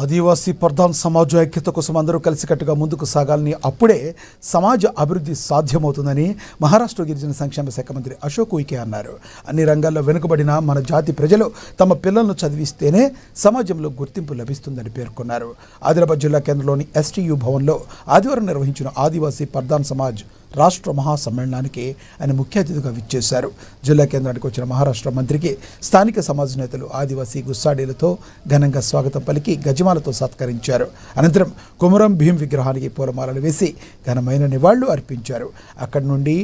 ఆదివాసీ ప్రధాన్ సమాజ ఐక్యత కోసం అందరూ కలిసికట్టుగా ముందుకు సాగాలని, అప్పుడే సమాజ అభివృద్ధి సాధ్యమవుతుందని మహారాష్ట్ర గిరిజన సంక్షేమ శాఖ మంత్రి అశోక్ ఉయికే అన్నారు. అన్ని రంగాల్లో వెనుకబడిన మన జాతి ప్రజలు తమ పిల్లలను చదివిస్తేనే సమాజంలో గుర్తింపు లభిస్తుందని పేర్కొన్నారు. ఆదిలాబాద్ జిల్లా కేంద్రంలోని ఎస్టీయూ భవన్లో ఆదివారం నిర్వహించిన ఆదివాసీ ప్రధాన్ సమాజ్ రాష్ట్ర మహాసమ్మేళనానికి ఆయన ముఖ్య అతిథిగా విచ్చేశారు. జిల్లా కేంద్రానికి వచ్చిన మహారాష్ట్ర మంత్రికి స్థానిక సమాజ నేతలు ఆదివాసీ గుస్సాడీలతో ఘనంగా స్వాగతం పలికి గజమాలతో సత్కరించారు. అనంతరం కుమరం భీం విగ్రహానికి పూలమాలలు వేసి ఘనమైన నివాళులు అర్పించారు. అక్కడి నుండి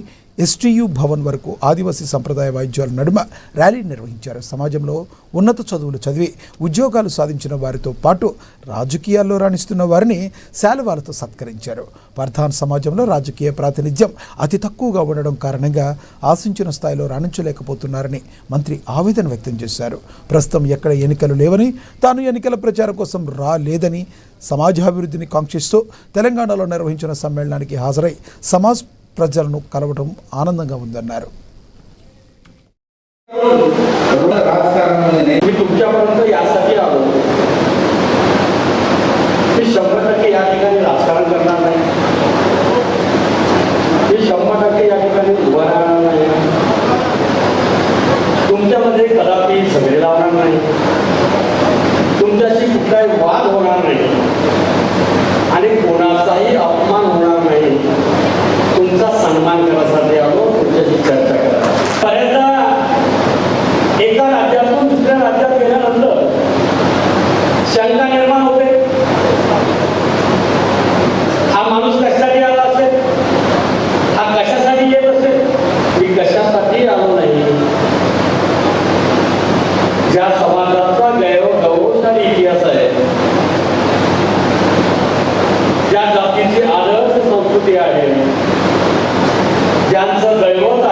ఎస్టీయూ భవన్ వరకు ఆదివాసీ సంప్రదాయ వాయిద్యాల నడుమ ర్యాలీ నిర్వహించారు. సమాజంలో ఉన్నత చదువులు చదివి ఉద్యోగాలు సాధించిన వారితో పాటు రాజకీయాల్లో రాణిస్తున్న వారిని శాలువాలతో సత్కరించారు. ప్రధాన సమాజంలో రాజకీయ ప్రాతినిధ్యం అతి తక్కువగా ఉండడం కారణంగా ఆశించిన స్థాయిలో రాణించలేకపోతున్నారని మంత్రి ఆవేదన వ్యక్తం చేశారు. ప్రస్తుతం ఎక్కడ ఎన్నికలు లేవని, తాను ఎన్నికల ప్రచారం కోసం రాలేదని, సమాజాభివృద్ధిని కాంక్షిస్తూ తెలంగాణలో నిర్వహించిన సమ్మేళనానికి హాజరై సమాజ్ ప్రజలను కలవడం ఆనందంగా ఉందన్నారు. तुमच्यामध्ये कदापि झगडे लावणार नाही, तुमच्याशी कुठलाही वाद होणार नाही आणि कोणाचाही अपमान होणार नाही. तुमचा सन्मान करण्यासाठी आलो, तुमच्याशी चर्चा करा. बऱ्याचदा एका राज्यातून दुसऱ्या राज्यात गेल्यानंतर शंका निर्माण होते, हा माणूस कशासाठी आला असेल, हा कशासाठी येत असेल. मी कशासाठी आलो नाही, ज्या समाजाचा गौरवशाली इतिहास आहे, ज्या जातीची आदर्श संस्कृती आहे, ज्यांचं दैवत